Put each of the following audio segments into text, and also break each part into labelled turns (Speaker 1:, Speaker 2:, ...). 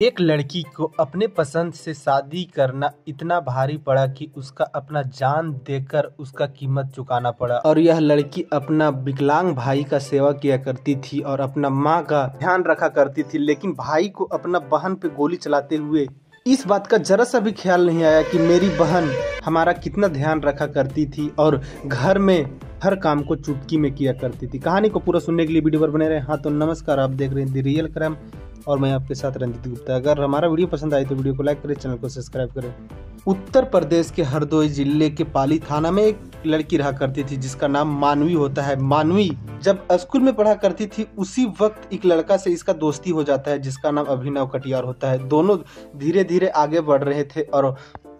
Speaker 1: एक लड़की को अपने पसंद से शादी करना इतना भारी पड़ा कि उसका अपना जान देकर उसका कीमत चुकाना पड़ा। और यह लड़की अपना विकलांग भाई का सेवा किया करती थी और अपना माँ का ध्यान रखा करती थी, लेकिन भाई को अपना बहन पे गोली चलाते हुए इस बात का जरा सा भी ख्याल नहीं आया कि मेरी बहन हमारा कितना ध्यान रखा करती थी और घर में हर काम को चुटकी में किया करती थी। कहानी को पूरा सुनने के लिए वीडियो पर बने रहे। हाँ तो नमस्कार, आप देख रहे हैं द रियल क्राइम और मैं आपके साथ रंजित गुप्ता। अगर हमारा वीडियो पसंद आए तो वीडियो को लाइक करें, चैनल को सब्सक्राइब करें। उत्तर प्रदेश के हरदोई जिले के पाली थाना में एक लड़की रहा करती थी जिसका नाम मानवी होता है। मानवी जब स्कूल में पढ़ा करती थी उसी वक्त एक लड़का से इसका दोस्ती हो जाता है जिसका नाम अभिनव कटियार होता है। दोनों धीरे धीरे आगे बढ़ रहे थे और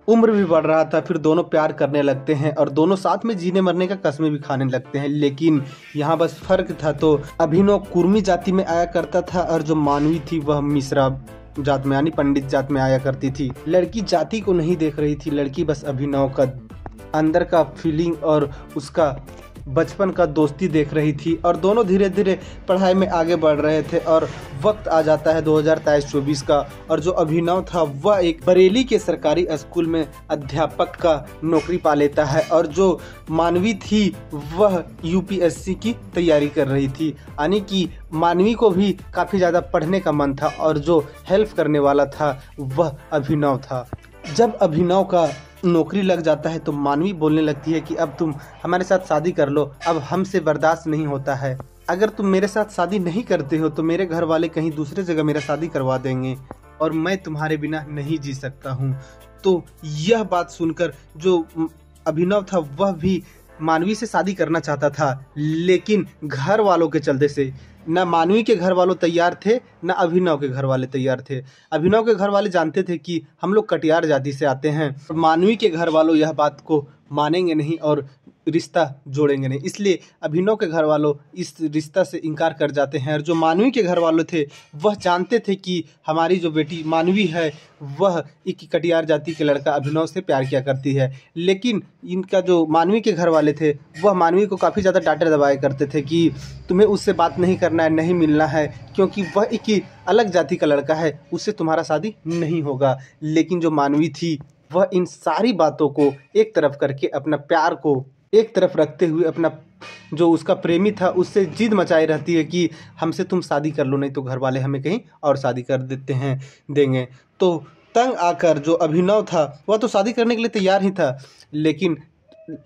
Speaker 1: उम्र भी बढ़ रहा था। फिर दोनों प्यार करने लगते हैं और दोनों साथ में जीने मरने का कस्में भी खाने लगते हैं। लेकिन यहाँ बस फर्क था, तो अभिनव कुर्मी जाति में आया करता था और जो मानवी थी वह मिश्रा जात में यानी पंडित जात में आया करती थी। लड़की जाति को नहीं देख रही थी, लड़की बस अभिनव का अंदर का फीलिंग और उसका बचपन का दोस्ती देख रही थी। और दोनों धीरे धीरे पढ़ाई में आगे बढ़ रहे थे और वक्त आ जाता है 2023-24 का। और जो अभिनव था वह एक बरेली के सरकारी स्कूल में अध्यापक का नौकरी पा लेता है और जो मानवी थी वह यूपीएससी की तैयारी कर रही थी। यानी कि मानवी को भी काफ़ी ज़्यादा पढ़ने का मन था और जो हेल्प करने वाला था वह अभिनव था। जब अभिनव का नौकरी लग जाता है तो मानवी बोलने लगती है कि अब तुम हमारे साथ शादी कर लो, अब हमसे बर्दाश्त नहीं होता है। अगर तुम मेरे साथ शादी नहीं करते हो तो मेरे घर वाले कहीं दूसरे जगह मेरा शादी करवा देंगे और मैं तुम्हारे बिना नहीं जी सकता हूँ। तो यह बात सुनकर जो अभिनव था वह भी मानवी से शादी करना चाहता था, लेकिन घर वालों के चलते से न मानवी के घर वालों तैयार थे न अभिनव के घर वाले तैयार थे। अभिनव के घर वाले जानते थे कि हम लोग कटियार जाति से आते हैं, मानवी के घर वालों यह बात को मानेंगे नहीं और रिश्ता जोड़ेंगे नहीं, इसलिए अभिनव के घर वालों इस रिश्ता से इनकार कर जाते हैं। और जो मानवी के घर वाले थे वह जानते थे कि हमारी जो बेटी मानवी है वह एक कटियार जाति के लड़का अभिनव से प्यार किया करती है। लेकिन इनका जो मानवी के घर वाले थे वह मानवी को काफ़ी ज़्यादा डांटे दबाया करते थे कि तुम्हें उससे बात नहीं करना है, नहीं मिलना है, क्योंकि वह एक अलग जाति का लड़का है, उससे तुम्हारा शादी नहीं होगा। लेकिन जो मानवी थी वह इन सारी बातों को एक तरफ करके अपना प्यार को एक तरफ रखते हुए अपना जो उसका प्रेमी था उससे जिद मचाई रहती है कि हमसे तुम शादी कर लो, नहीं तो घर वाले हमें कहीं और शादी कर देंगे। तो तंग आकर जो अभिनव था वह तो शादी करने के लिए तैयार ही था, लेकिन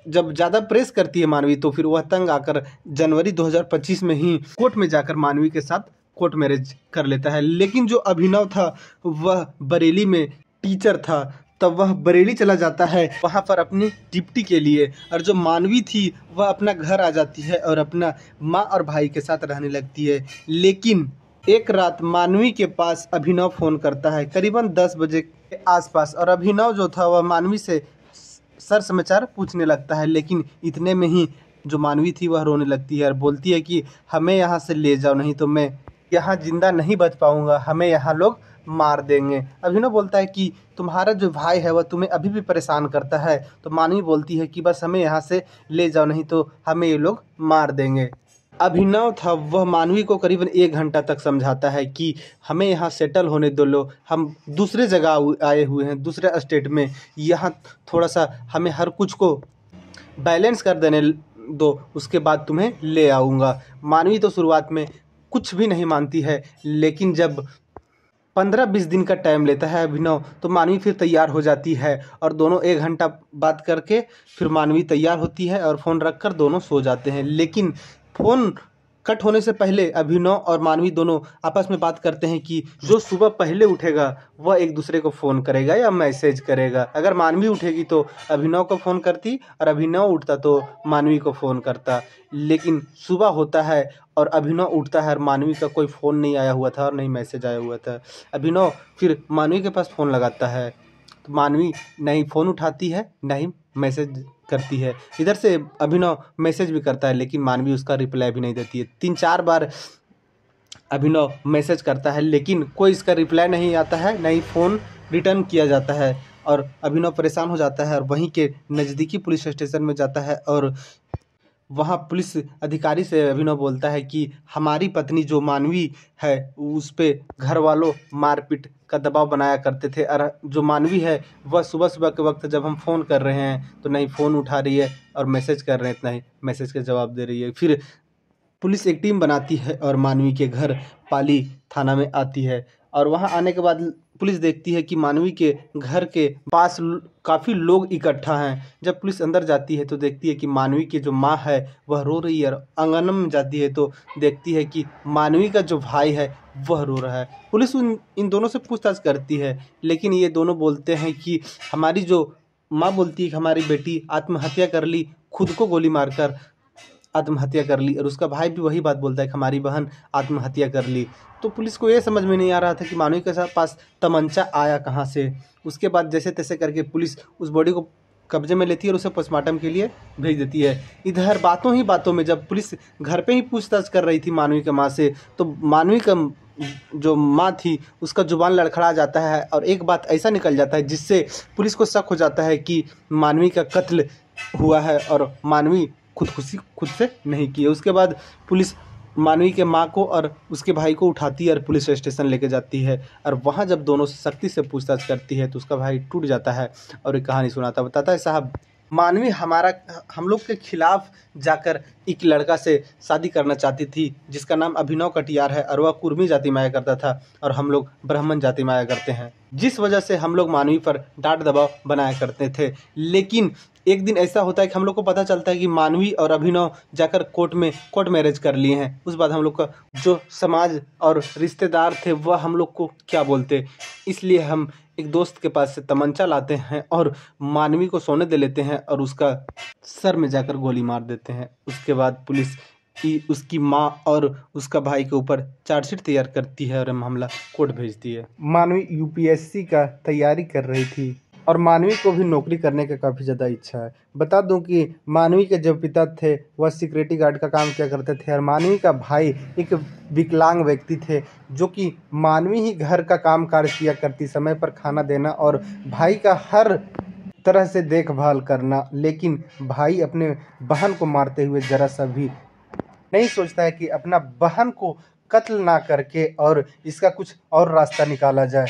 Speaker 1: जब ज़्यादा प्रेस करती है मानवी तो फिर वह तंग आकर जनवरी 2025 में ही कोर्ट में जाकर मानवी के साथ कोर्ट मैरिज कर लेता है। लेकिन जो अभिनव था वह बरेली में टीचर था, तब वह बरेली चला जाता है वहाँ पर अपनी डिप्टी के लिए। और जो मानवी थी वह अपना घर आ जाती है और अपना माँ और भाई के साथ रहने लगती है। लेकिन एक रात मानवी के पास अभिनव फ़ोन करता है करीबन 10 बजे के आसपास, और अभिनव जो था वह मानवी से सर समाचार पूछने लगता है। लेकिन इतने में ही जो मानवी थी वह रोने लगती है और बोलती है कि हमें यहाँ से ले जाओ, नहीं तो मैं यहाँ जिंदा नहीं बच पाऊँगा, हमें यहाँ लोग मार देंगे। अभिनव बोलता है कि तुम्हारा जो भाई है वह तुम्हें अभी भी परेशान करता है। तो मानवी बोलती है कि बस हमें यहाँ से ले जाओ, नहीं तो हमें ये लोग मार देंगे। अभिनव था वह मानवी को करीबन 1 घंटा तक समझाता है कि हमें यहाँ सेटल होने दो लो, हम दूसरे जगह आए हुए हैं, दूसरे स्टेट में, यहाँ थोड़ा सा हमें हर कुछ को बैलेंस कर देने दो, उसके बाद तुम्हें ले आऊँगा। मानवी तो शुरुआत में कुछ भी नहीं मानती है, लेकिन जब 15-20 दिन का टाइम लेता है अभिनव तो मानवी फिर तैयार हो जाती है और दोनों 1 घंटा बात करके फिर मानवी तैयार होती है और फ़ोन रखकर दोनों सो जाते हैं। लेकिन फ़ोन कट होने से पहले अभिनव और मानवी दोनों आपस में बात करते हैं कि जो सुबह पहले उठेगा वह एक दूसरे को फ़ोन करेगा या मैसेज करेगा। अगर मानवी उठेगी तो अभिनव को फ़ोन करती और अभिनव उठता तो मानवी को फ़ोन करता। लेकिन सुबह होता है और अभिनव उठता है और मानवी का कोई फ़ोन नहीं आया हुआ था और नहीं मैसेज आया हुआ था। अभिनव फिर मानवी के पास फ़ोन लगाता है तो मानवी नहीं फ़ोन उठाती है नहीं मैसेज करती है। इधर से अभिनव मैसेज भी करता है लेकिन मानवी उसका रिप्लाई भी नहीं देती है। 3-4 बार अभिनव मैसेज करता है लेकिन कोई इसका रिप्लाई नहीं आता है, नहीं फ़ोन रिटर्न किया जाता है। और अभिनव परेशान हो जाता है और वहीं के नज़दीकी पुलिस स्टेशन में जाता है और वहाँ पुलिस अधिकारी से अभिनव बोलता है कि हमारी पत्नी जो मानवी है उस पे घर वालों मारपीट का दबाव बनाया करते थे। और जो मानवी है वह सुबह सुबह के वक्त जब हम फ़ोन कर रहे हैं तो नहीं फ़ोन उठा रही है, और मैसेज कर रहे हैं इतना ही मैसेज का जवाब दे रही है। फिर पुलिस एक टीम बनाती है और मानवी के घर पाली थाना में आती है, और वहां आने के बाद पुलिस देखती है कि मानवी के घर के पास काफ़ी लोग इकट्ठा हैं। जब पुलिस अंदर जाती है तो देखती है कि मानवी की जो माँ है वह रो रही है, और आंगन में जाती है तो देखती है कि मानवी का जो भाई है वह रो रहा है। पुलिस इन दोनों से पूछताछ करती है, लेकिन ये दोनों बोलते हैं कि हमारी जो माँ बोलती है कि हमारी बेटी आत्महत्या कर ली, खुद को गोली मारकर आत्महत्या कर ली, और उसका भाई भी वही बात बोलता है कि हमारी बहन आत्महत्या कर ली। तो पुलिस को ये समझ में नहीं आ रहा था कि मानवी के पास तमंचा आया कहाँ से। उसके बाद जैसे तैसे करके पुलिस उस बॉडी को कब्जे में लेती है और उसे पोस्टमार्टम के लिए भेज देती है। इधर बातों ही बातों में जब पुलिस घर पे ही पूछताछ कर रही थी मानवी के माँ से, तो मानवी का जो माँ थी उसका जुबान लड़खड़ा जाता है, और एक बात ऐसा निकल जाता है जिससे पुलिस को शक हो जाता है कि मानवी का कत्ल हुआ है, और मानवी खुदकुशी खुद से नहीं की है। उसके बाद पुलिस मानवी के माँ को और उसके भाई को उठाती है और पुलिस स्टेशन लेके जाती है, और वहाँ जब दोनों से सख्ती से पूछताछ करती है तो उसका भाई टूट जाता है और एक कहानी सुनाता बताता है, साहब मानवी हम लोग के खिलाफ जाकर एक लड़का से शादी करना चाहती थी जिसका नाम अभिनव कटियार है, और वह कुर्मी जाति माया करता था और हम लोग ब्राह्मण जाति माया करते हैं, जिस वजह से हम लोग मानवी पर डांट दबाव बनाया करते थे। लेकिन एक दिन ऐसा होता है कि हम लोग को पता चलता है कि मानवी और अभिनव जाकर कोर्ट मैरिज कर लिए हैं। उस बाद हम लोग का जो समाज और रिश्तेदार थे वह हम लोग को क्या बोलते, इसलिए हम एक दोस्त के पास से तमंचा लाते हैं और मानवी को सोने दे लेते हैं और उसका सर में जाकर गोली मार देते हैं। उसके बाद पुलिस उसकी माँ और उसका भाई के ऊपर चार्जशीट तैयार करती है और मामला कोर्ट भेजती है। मानवी यूपीएससी का तैयारी कर रही थी और मानवी को भी नौकरी करने का काफ़ी ज़्यादा इच्छा है। बता दूं कि मानवी के जो पिता थे वह सिक्योरिटी गार्ड का काम किया करते थे, और मानवी का भाई एक विकलांग व्यक्ति थे, जो कि मानवी ही घर का काम कार्य किया करती, समय पर खाना देना और भाई का हर तरह से देखभाल करना। लेकिन भाई अपने बहन को मारते हुए जरा सा भी नहीं सोचता है कि अपना बहन को कत्ल ना करके और इसका कुछ और रास्ता निकाला जाए,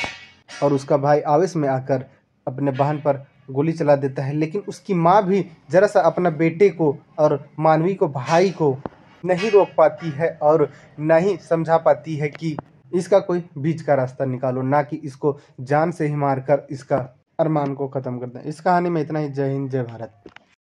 Speaker 1: और उसका भाई आवेश में आकर अपने बहन पर गोली चला देता है। लेकिन उसकी माँ भी जरा सा अपना बेटे को और मानवी को, भाई को नहीं रोक पाती है और नहीं समझा पाती है कि इसका कोई बीच का रास्ता निकालो, ना कि इसको जान से ही मारकर इसका अरमान को ख़त्म कर दें। इस कहानी में इतना ही। जय हिंद, जय भारत।